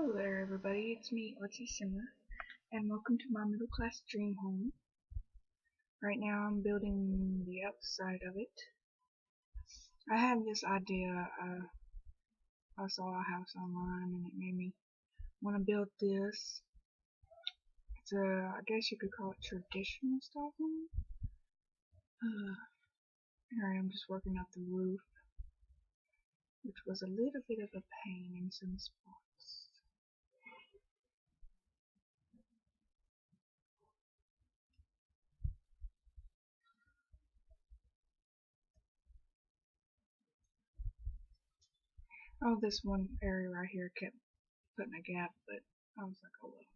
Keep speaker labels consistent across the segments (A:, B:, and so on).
A: Hello there everybody, it's me, Artsy Simmer, and welcome to my middle class dream home. Right now I'm building the outside of it. I had this idea, I saw a house online and it made me want to build this. It's I guess you could call it traditional style home. Here I am just working out the roof, which was a little bit of a pain in some spots. Oh, this one area right here kept putting a gap, but I was like, oh well.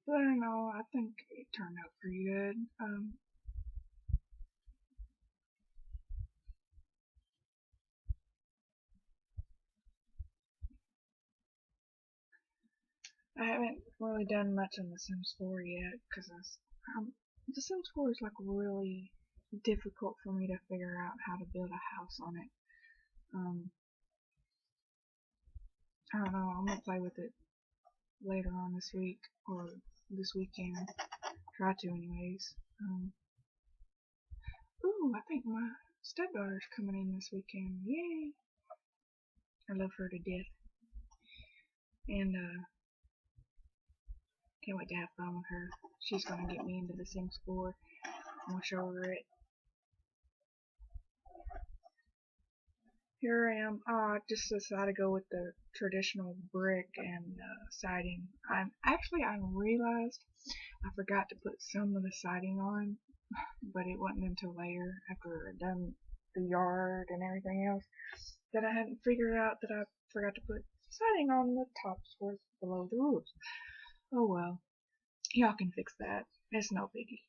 A: But I don't know, I think it turned out pretty good. I haven't really done much on The Sims 4 yet, because The Sims 4 is like really difficult for me to figure out how to build a house on it. I don't know, I'm gonna play with it later on this week, or this weekend. Try to anyways. Ooh, I think my stepdaughter's coming in this weekend. Yay! I love her to death. And can't wait to have fun with her. She's gonna get me into The Sims 4. I'm gonna show her it. Here I am. I just decided to go with the traditional brick and siding. I realized I forgot to put some of the siding on, but it wasn't until later, after I done the yard and everything else, that I hadn't figured out that I forgot to put siding on the tops or below the roof. Oh well, y'all can fix that. It's no biggie.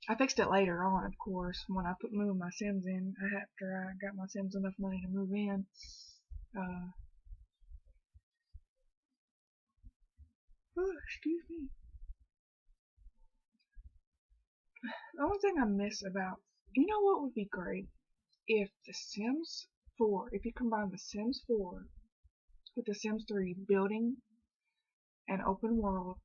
A: I fixed it later on, of course, when I moved my Sims in, after I got my Sims enough money to move in. Excuse me. The only thing I miss about, you know what would be great? If The Sims 4, if you combine The Sims 4 with The Sims 3 building an open world,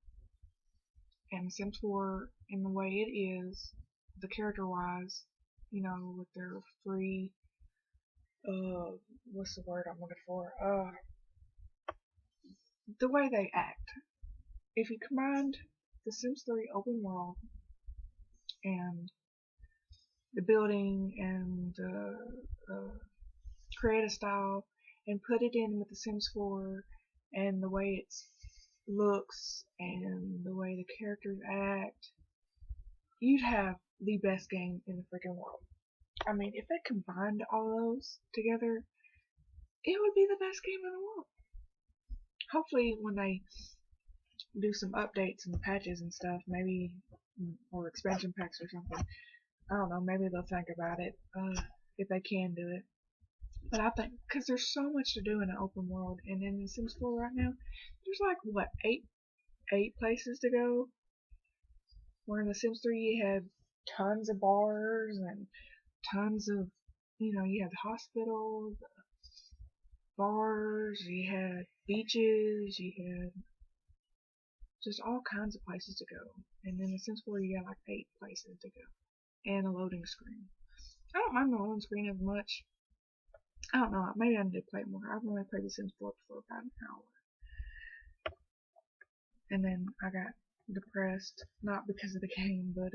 A: and The Sims 4 in the way it is, the character-wise, you know, with their free, what's the word I'm looking for? The way they act. If you combined The Sims 3 open world and the building and the creative style and put it in with The Sims 4 and the way it looks and the way the characters act, you'd have the best game in the freaking world. I mean, if they combined all those together, it would be the best game in the world. Hopefully when they do some updates and patches and stuff, maybe, or expansion packs or something, I don't know, maybe they'll think about it, if they can do it. But I think, because there's so much to do in an open world, and in The Sims 4 right now, there's like, what, eight places to go? Where in The Sims 3 you had tons of bars, and tons of, you had the hospital, the bars, you had beaches, you had just all kinds of places to go. And in The Sims 4 you got like 8 places to go. And a loading screen. I don't mind the loading screen as much. I don't know, maybe I need to play more. I've only played The Sims 4 for about an hour. And then I got depressed, not because of the game, but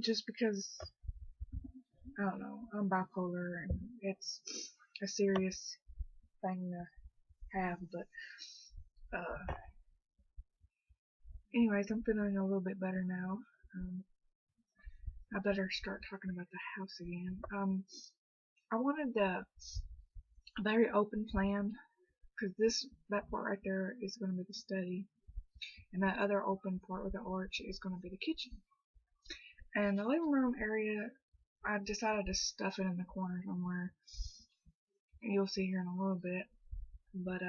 A: just because, I don't know, I'm bipolar and it's a serious thing to have, but anyways, I'm feeling a little bit better now. I better start talking about the house again. I wanted a very open plan, because that part right there is going to be the study, and that other open part with the arch is going to be the kitchen. And the living room area, I decided to stuff it in the corner somewhere. You'll see here in a little bit, but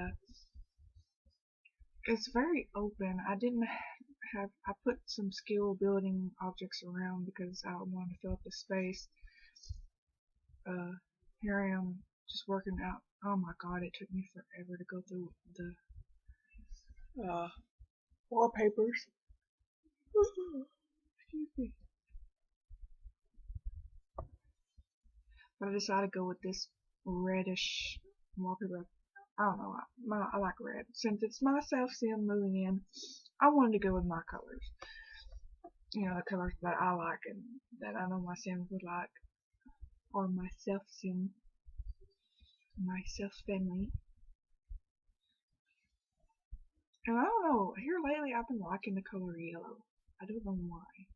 A: it's very open. I put some skill building objects around because I wanted to fill up the space. here I am just working out. Oh my god, it took me forever to go through the wallpapers. Excuse me. But I decided to go with this reddish wallpaper. I don't know. I like red. Since it's my self-sim moving in, I wanted to go with my colors. You know, the colors that I like and that I know my Sims would like. Or my self-sim. My self-family. And I don't know. Here lately I've been liking the color yellow. I don't know why.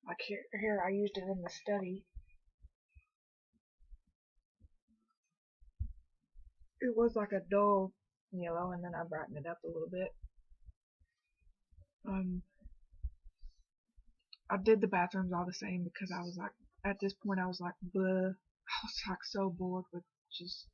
A: Like here I used it in the study. It was like a dull yellow and then I brightened it up a little bit. I did the bathrooms all the same because I was like, at this point I was like, bleh. I was like so bored with just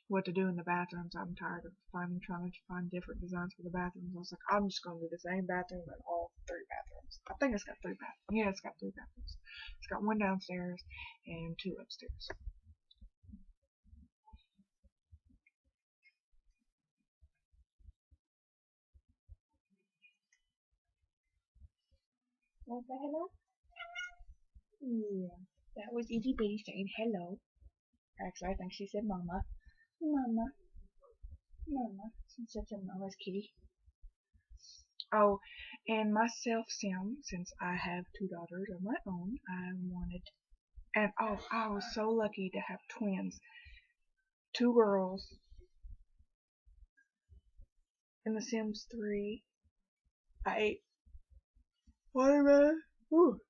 A: what to do in the bathrooms. I'm tired of trying to find different designs for the bathrooms. I was like, I'm just gonna do the same bathroom in all 3 bathrooms. I think it's got 3 bathrooms. Yeah, it's got 3 bathrooms. It's got 1 downstairs and 2 upstairs. Want to say hello? Yeah, that was Itty Bitty saying hello. Actually, I think she said mama. Mama. Mama. She's such a mama's kitty. Oh, and my self-sim, since I have 2 daughters of my own, I wanted, and oh, I was so lucky to have twins. 2 girls in The Sims 3. I ate watermelon. Ooh,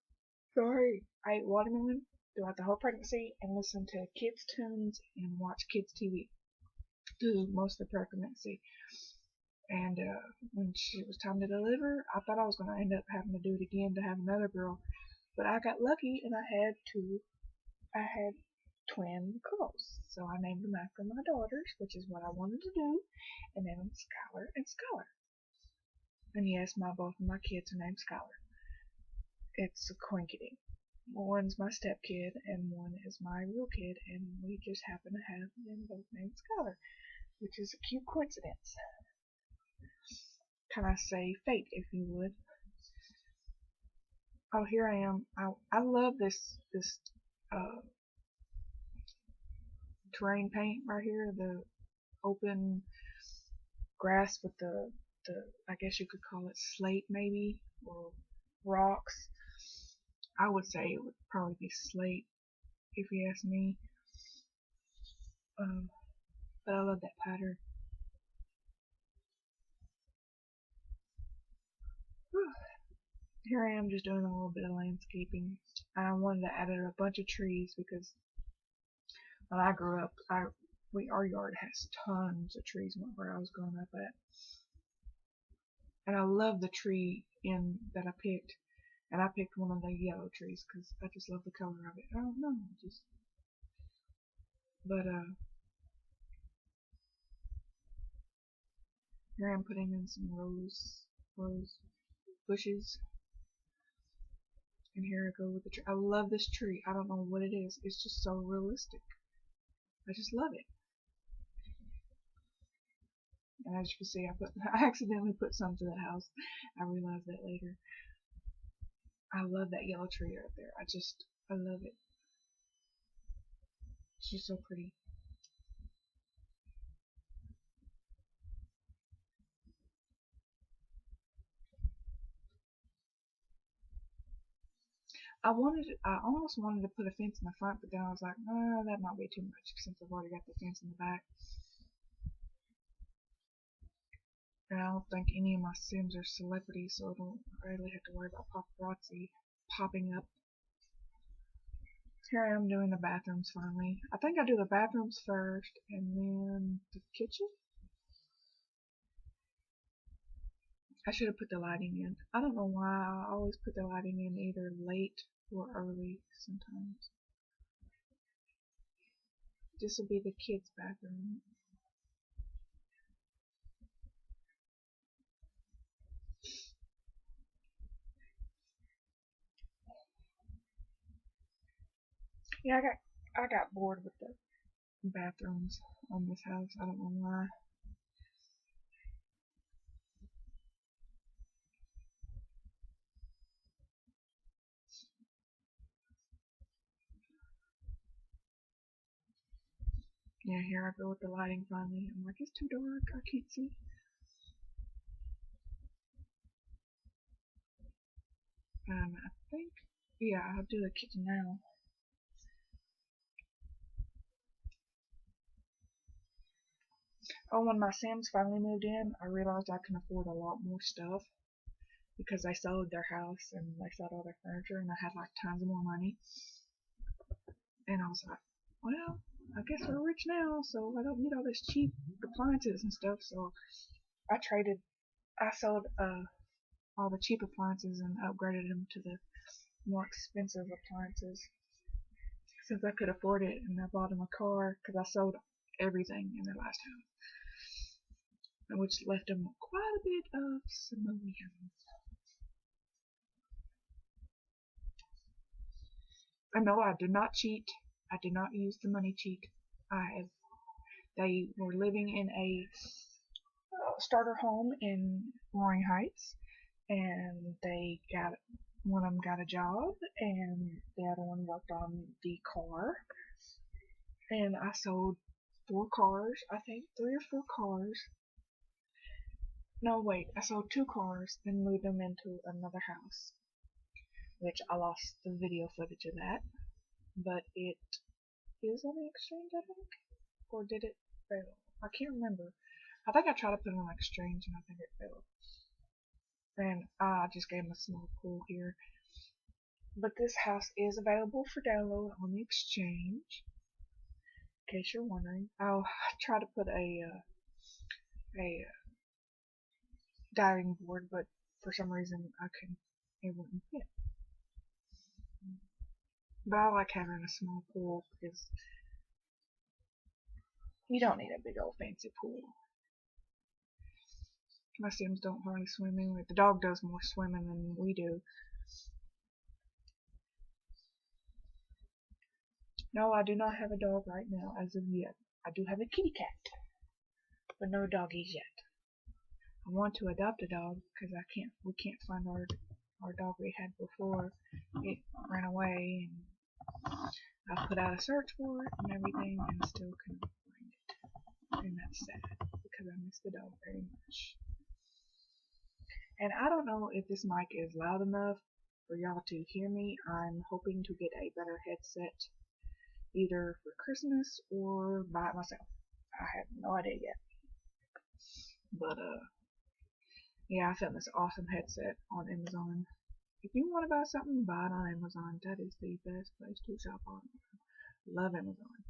A: sorry. I ate watermelon throughout the whole pregnancy and listened to kids' tunes and watched kids' TV through most of the pregnancy. And when it was time to deliver, I thought I was going to end up having to do it again to have another girl. But I got lucky and I had twin girls. So I named them after my daughters, which is what I wanted to do, and named them Skylar and Skylar. And yes, both of my kids are named Skylar. It's a coinkydink. One's my stepkid and one is my real kid, and we just happen to have them both named Skylar, which is a cute coincidence. Can I say fate, if you would? Oh, here I am. I love this terrain paint right here. The open grass with the I guess you could call it slate maybe, or rocks. I would say it would probably be slate if you ask me. But I love that pattern. Whew. Here I am just doing a little bit of landscaping. I wanted to add a bunch of trees because when I grew up, our yard has tons of trees where I was growing up at. And I love the tree that I picked. And I picked one of the yellow trees because I just love the color of it. I don't know, but here I'm putting in some rose bushes. And here I go with the tree. I love this tree. I don't know what it is. It's just so realistic. I just love it. And as you can see, I accidentally put some to the house. I realized that later. I love that yellow tree right there. I love it. It's just so pretty. I almost wanted to put a fence in the front, but then I was like, no, that might be too much since I've already got the fence in the back. And I don't think any of my Sims are celebrities, so I don't really have to worry about paparazzi popping up. Here I am doing the bathrooms finally. I think I do the bathrooms first, and then the kitchen? I should have put the lighting in. I don't know why I always put the lighting in either late or early sometimes. This will be the kids' bathroom. Yeah, I got bored with the bathrooms on this house. I don't know why. Yeah, here I go with the lighting finally. I'm like, it's too dark. I can't see. I think, yeah, I'll do the kitchen now. Oh, when my Sims finally moved in, I realized I can afford a lot more stuff because I sold their house and they sold all their furniture and I had like tons more money. And I was like, well, I guess we're rich now, so I don't need all this cheap appliances and stuff. So I sold all the cheap appliances and upgraded them to the more expensive appliances since I could afford it. And I bought them a car because I sold everything in their last house, which left them quite a bit of simoleons. And no, I did not cheat. I did not use the money cheat. They were living in a starter home in Roaring Heights, and one of them got a job, and the other one worked on the car. And I sold 4 cars, I think 3 or 4 cars. No, wait, I sold 2 cars and moved them into another house, which I lost the video footage of that, but it is on the exchange, I think, or did it fail? I can't remember. I think I tried to put it on exchange and I think it failed. And I just gave him a small pool here. But this house is available for download on the exchange, in case you're wondering. I'll try to put a diving board, but for some reason it wouldn't fit. But I like having a small pool because you don't need a big old fancy pool. My Sims don't hardly swim anyway. The dog does more swimming than we do. No, I do not have a dog right now as of yet. I do have a kitty cat, but no doggies yet. I want to adopt a dog because we can't find our dog we had before. It ran away and I put out a search for it and everything and still couldn't find it. And that's sad because I miss the dog very much. And I don't know if this mic is loud enough for y'all to hear me. I'm hoping to get a better headset either for Christmas or buy it myself. I have no idea yet. But yeah, I found this awesome headset on Amazon. If you want to buy something, buy it on Amazon. That is the best place to shop on. Love Amazon.